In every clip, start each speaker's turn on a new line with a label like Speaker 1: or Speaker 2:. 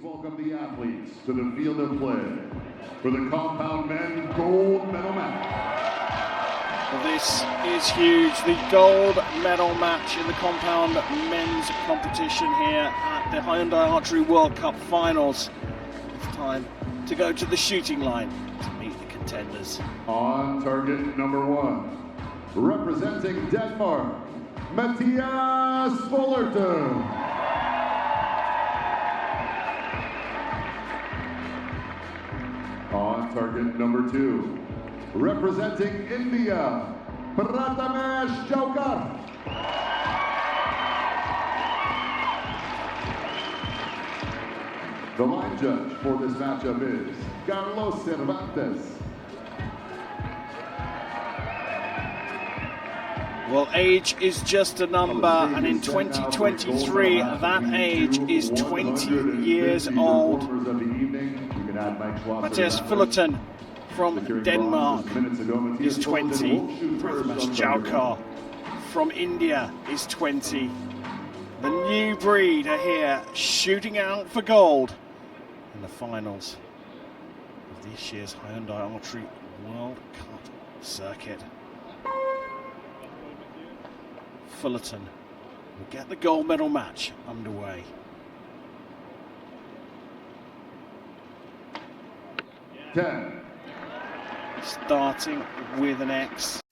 Speaker 1: welcome the athletes to the field of play for the compound men gold medal match.
Speaker 2: Well, this is huge. The gold medal match in the compound men's competition here at the Hyundai Archery World Cup Finals. It's time to go to the shooting line to meet the contenders.
Speaker 1: On target number 1, representing Denmark, Mathias Fullerton. On target number 2, representing India, Prathamesh Jawkar. The line judge for this matchup is Carlos Cervantes.
Speaker 2: Well, age is just a number, and in 2023, that age is 20 years old. Mathias Fullerton from Denmark is 20. Prathamesh Jawkar from India is 20. The new breed are here shooting out for gold in the finals of this year's Hyundai Archery World Cup circuit. Fullerton will get the gold medal match underway. Starting with an X.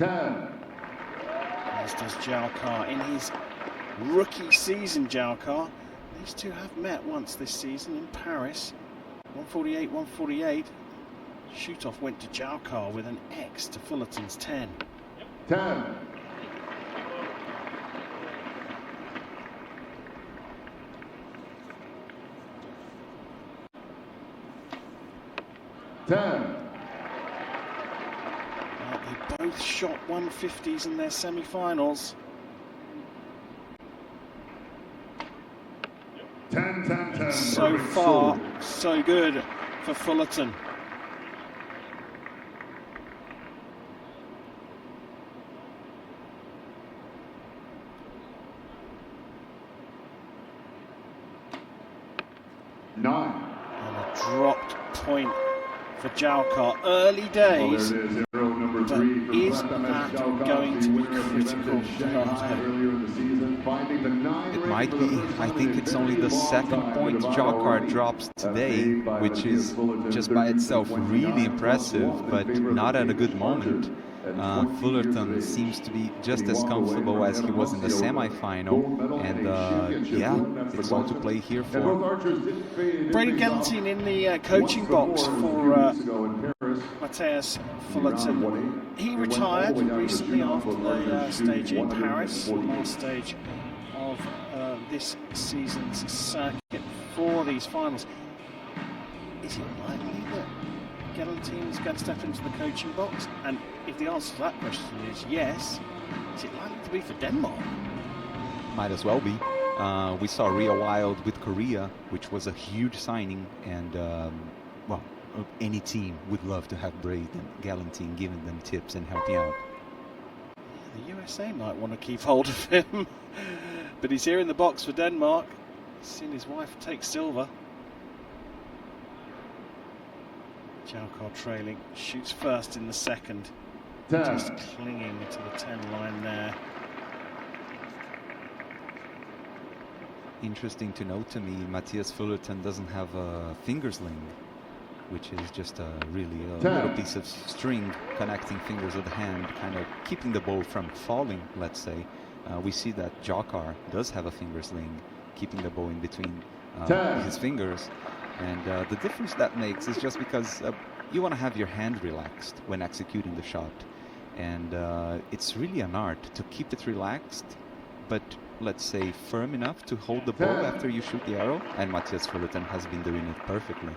Speaker 2: As does Jawkar in his rookie season. Jawkar, these two have met once this season in Paris. 148, 148. Shoot-off went to Jawkar with an X to Fullerton's 10.
Speaker 1: 10.
Speaker 2: They both shot 150s in their semi-finals.
Speaker 1: 10.
Speaker 2: So far, so good for Fullerton. And a dropped point for Jawkar. Early days, but is that going to be critical?
Speaker 3: It might be. I think it's only the second point Jawkar drops today, which is just by itself really impressive, but not at a good moment. Fullerton seems to be just as comfortable as he was in the semi-final, and yeah, it's all to play here for.
Speaker 2: Brady Galantine in the coaching box for Mathias Fullerton. He retired recently after the stage in Paris, the last stage of this season's circuit for these finals. Is it likely that Galantine is going to step into the coaching box? And if the answer to that question is yes, is it likely to be for Denmark?
Speaker 3: Might as well be. We saw Ria Wild with Korea, which was a huge signing, and well, any team would love to have Braid and Galantine giving them tips and helping out.
Speaker 2: The USA might want to keep hold of him, but he's here in the box for Denmark. He's seen his wife take silver. Jawkar trailing, shoots first in the second. Just clinging to the 10 line there.
Speaker 3: Interesting to note to me, Mathias Fullerton doesn't have a finger sling, which is just a little piece of string connecting fingers of the hand, kind of keeping the bow from falling, let's say. We see that Jawkar does have a finger sling, keeping the bow in between his fingers. And the difference that makes is just because you want to have your hand relaxed when executing the shot. And it's really an art to keep it relaxed, but let's say firm enough to hold the bow after you shoot the arrow. And Mathias Fullerton has been doing it perfectly.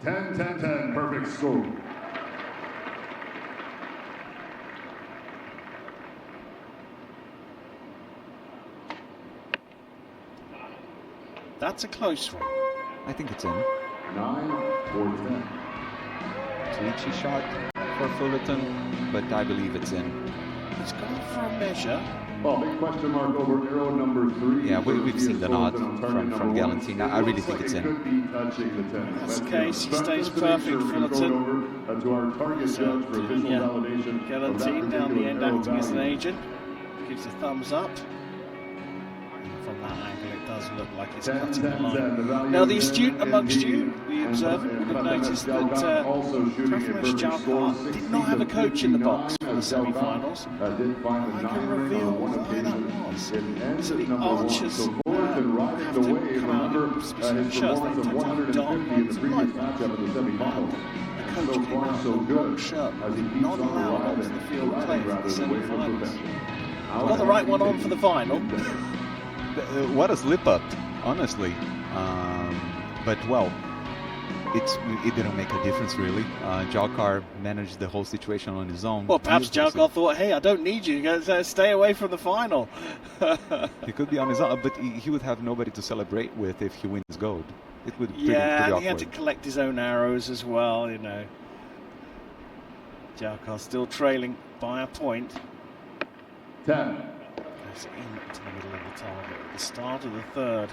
Speaker 1: 10, perfect score.
Speaker 2: That's a close one.
Speaker 3: I think it's in.
Speaker 1: 9 or 10.
Speaker 3: Twitchy shot for Fullerton, but I believe it's in.
Speaker 2: He's gone for a measure.
Speaker 1: Well, big question mark over arrow number 3.
Speaker 3: Yeah, we've seen the nod from Galantine. I really think it's in.
Speaker 2: That's the case. He stays perfect, Fullerton.
Speaker 1: To our target judge for visual validation.
Speaker 2: Galantine down the end acting as an agent. Gives a thumbs up. From that angle, it does look like it's cutting the line. Now, the astute amongst you, the observant, would have noticed that Prathamesh Jawkar did not have a coach in the box for the semi-finals. I can reveal why that was. So the archers have to come out in specific shirts. They tend to have dark ones and light ones. The coach came out in a long shirt, not allowed onto the field of play for the semi-finals. Got the right one on for the final.
Speaker 3: What a slip up, honestly. But well, it didn't make a difference really. Jawkar managed the whole situation on his own.
Speaker 2: Well, perhaps Jawkar thought, hey, I don't need you. Stay away from the final.
Speaker 3: He could be on his own, but he would have nobody to celebrate with if he wins gold. It would be
Speaker 2: pretty
Speaker 3: awkward.
Speaker 2: He had to collect his own arrows as well, you know. Jawkar still trailing by a point.
Speaker 1: 10.
Speaker 2: Goes into the middle of the target at the start of the third.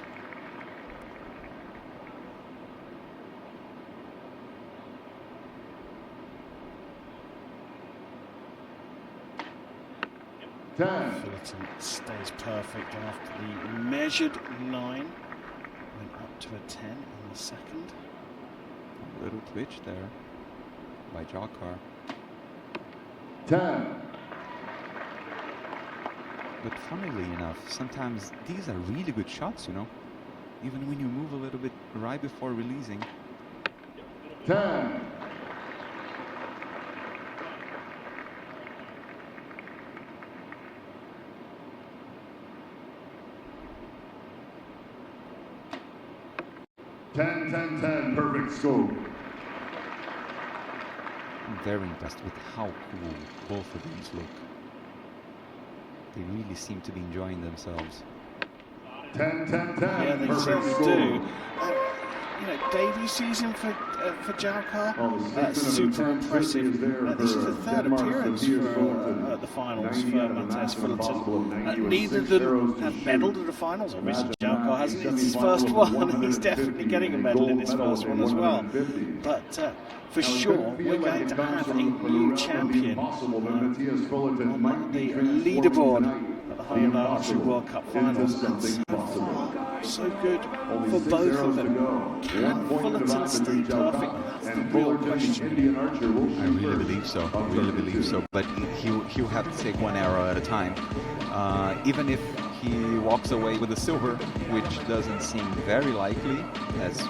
Speaker 2: Fullerton stays perfect after the measured 9. Went up to a 10 in the second.
Speaker 3: A little twitch there by Jawkar.
Speaker 1: 10.
Speaker 3: But funnily enough, sometimes these are really good shots, you know. Even when you move a little bit right before releasing.
Speaker 1: 10. Ten, perfect scope.
Speaker 3: I'm very impressed with how cool both of these look. They really seem to be enjoying themselves.
Speaker 1: 10.
Speaker 2: Yeah, they certainly do. You know, debut season for Jawkar, super impressive. This is the third appearance for the finals for Mathias Fullerton. Neither of them have medalled at the finals. Obviously, Jawkar hasn't. It's his first one. He's definitely getting a medal in his first one as well. But for sure, we're going to have a new champion on the leaderboard at the Hyundai Archery World Cup Finals. And so good for both of them. Can Fullerton stay perfect? That's the real question.
Speaker 3: I really believe so. But he'll have to take one arrow at a time. Even if he walks away with a silver, which doesn't seem very likely, as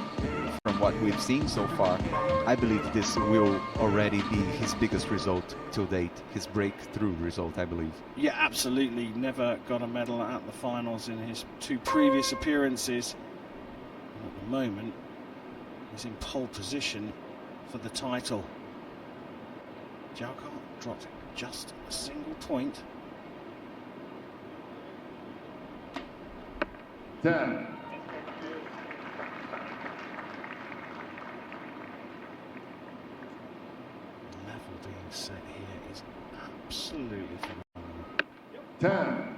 Speaker 3: from what we've seen so far, I believe this will already be his biggest result till date, his breakthrough result, I believe.
Speaker 2: Yeah, absolutely. Never got a medal at the finals in his 2 previous appearances. And at the moment, he's in pole position for the title. Jawkar dropped just a single point.
Speaker 1: 10.
Speaker 2: Set here is absolutely phenomenal.
Speaker 1: 10.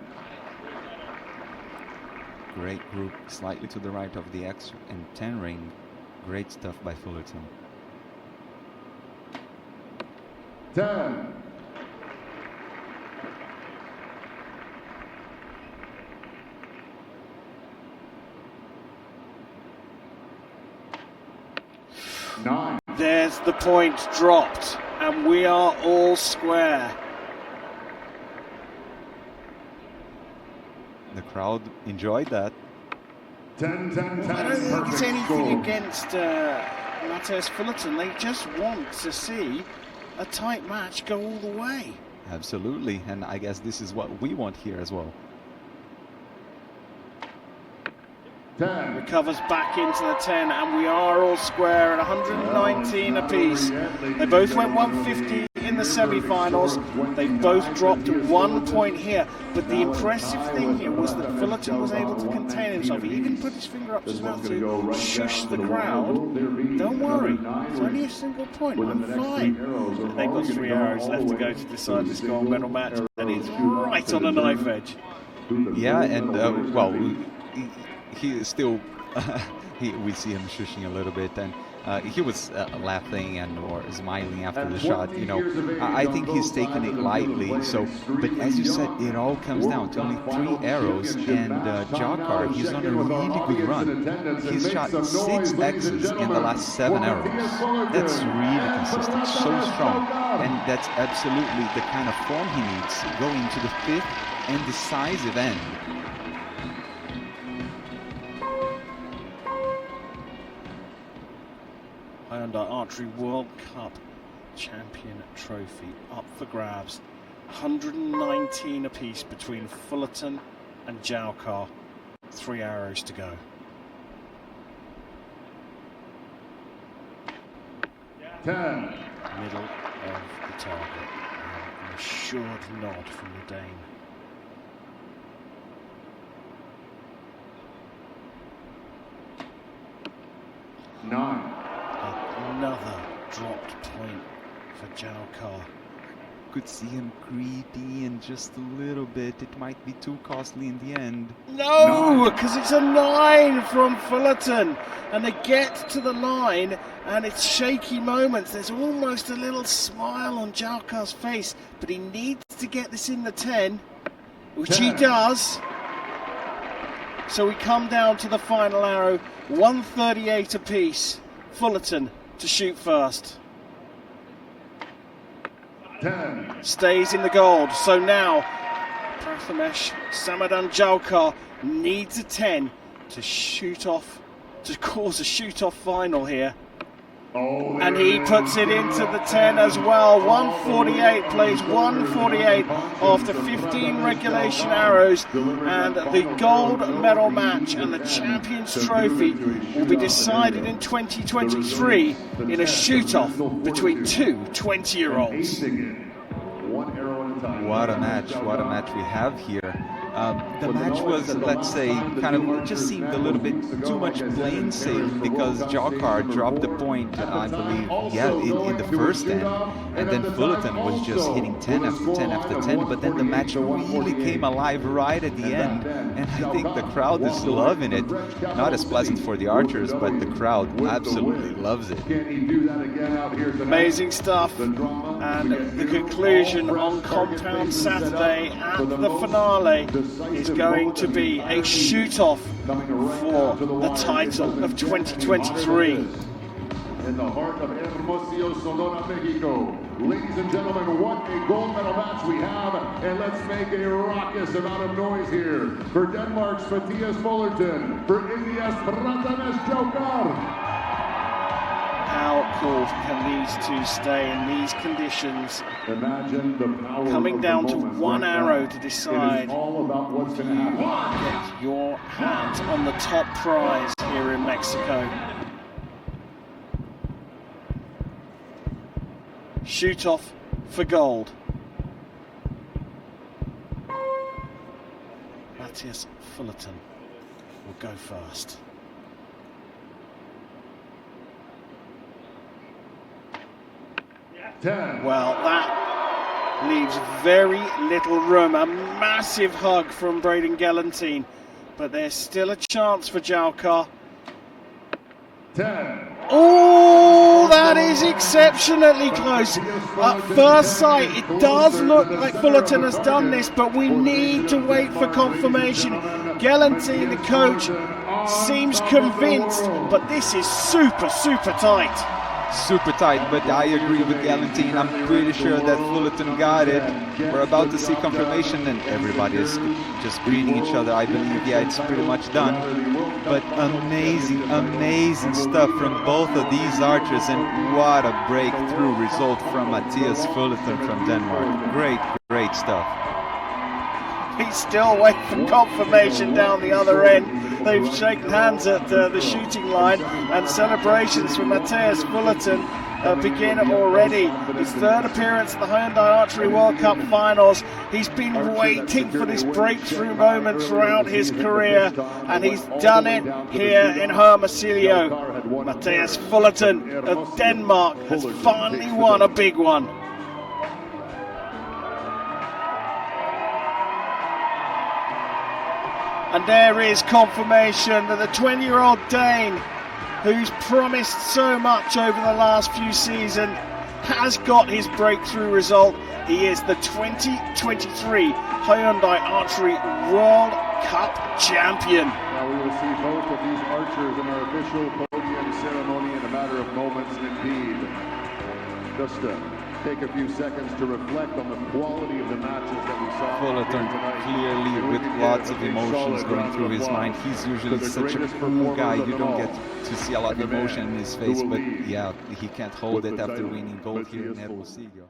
Speaker 3: Great group, slightly to the right of the X and 10 ring. Great stuff by Fullerton.
Speaker 1: 10. Nine.
Speaker 2: There's the point dropped, and we are all square.
Speaker 3: The crowd enjoyed that.
Speaker 1: 10.
Speaker 2: I don't think it's anything against Mathias Fullerton. They just want to see a tight match go all the way.
Speaker 3: Absolutely, and I guess this is what we want here as well.
Speaker 1: 10.
Speaker 2: Recovers back into the 10, and we are all square at 119 apiece. They both went 150 in the semi-finals. They both dropped 1 point here, but the impressive thing here was that Fullerton was able to contain himself. He even put his finger up to his mouth to shush the crowd. Don't worry, it's only a single point, I'm fine. And they've got 3 arrows left to go to decide this gold medal match, and it's right on the knife edge.
Speaker 3: Yeah, and well, he is still, we see him shushing a little bit, and he was laughing and or smiling after the shot. You know, I think he's taken it lightly. So, but as you said, it all comes down to only 3 arrows. And Jawkar, he's on a really good run. He's shot 6 X's in the last 7 arrows. That's really consistent, so strong, and that's absolutely the kind of form he needs going to the 5th and decisive end.
Speaker 2: Hyundai Archery World Cup Champion Trophy up for grabs. 119 apiece between Fullerton and Jawkar. 3 arrows to go.
Speaker 1: 10.
Speaker 2: Middle of the target. An assured nod from the Dane. Another dropped point for Jawkar.
Speaker 3: Could see him creepy in just a little bit. It might be too costly in the end.
Speaker 2: No, because it's a 9 from Fullerton. And they get to the line, and it's shaky moments. There's almost a little smile on Jawkar's face, but he needs to get this in the 10, which he does. So we come down to the final arrow, 138 apiece. Fullerton to shoot first.
Speaker 1: 10.
Speaker 2: Stays in the gold. So now Prathamesh Jawkar needs a 10 to shoot off, to cause a shoot-off final here. And he puts it into the 10 as well. 148, plays 148 after 15 regulation arrows. And the gold medal match and the Champions Trophy will be decided in 2023 in a shoot-off between 2 20-year-olds.
Speaker 3: What a match we have here. The match was, let's say, kind of just seemed a little bit too much plain safe because Jawkar dropped the point, I believe, in the first end, and then Fullerton was just hitting 10 after 10 after 10, but then the match really came alive right at the end, and I think the crowd is loving it. Not as pleasant for the archers, but the crowd absolutely loves it.
Speaker 2: Amazing stuff, and the conclusion on Compound Saturday at the finale is going to be a shoot-off for the title of 2023.
Speaker 1: In the heart of Hermosillo, Sonora, Mexico. Ladies and gentlemen, what a gold medal match we have, and let's make a raucous amount of noise here for Denmark's Mathias Fullerton, for India's Prathamesh Jawkar.
Speaker 2: How cool can these two stay in these conditions?
Speaker 1: Imagine the power
Speaker 2: coming down to 1
Speaker 1: like
Speaker 2: arrow to decide.
Speaker 1: It is all about what's going to happen.
Speaker 2: Get your hands on the top prize here in Mexico. Shoot off for gold. Mathias Fullerton will go first. Well, that leaves very little room. A massive hug from Braden Gelantine, but there's still a chance for Jawkar.
Speaker 1: 10.
Speaker 2: Oh, that is exceptionally close. At first sight, it does look like Fullerton has done this, but we need to wait for confirmation. Gelantine, the coach, seems convinced, but this is super, super tight.
Speaker 3: Super tight, but I agree with Gelantine. I'm pretty sure that Fullerton got it. We're about to see confirmation, and everybody is just greeting each other. I believe, yeah, it's pretty much done. But amazing, amazing stuff from both of these archers, and what a breakthrough result from Mathias Fullerton from Denmark. Great, great stuff.
Speaker 2: He's still waiting for confirmation down the other end. They've shaken hands at the shooting line, and celebrations for Mathias Fullerton begin already. His third appearance at the Hyundai Archery World Cup Finals. He's been waiting for this breakthrough moment throughout his career, and he's done it here in Hermosillo. Mathias Fullerton of Denmark has finally won a big one. And there is confirmation that the 20-year-old Dane, who's promised so much over the last few seasons, has got his breakthrough result. He is the 2023 Hyundai Archery World Cup champion.
Speaker 1: Now we will see both of these archers in our official podium ceremony in a matter of moments indeed. Just take a few seconds to reflect on the quality of the matches that we saw.
Speaker 3: Fullerton clearly with lots of emotions going through his mind. He's usually such a cool guy. You don't get to see a lot of emotion in his face, but yeah, he can't hold it after winning gold here in Hermosillo.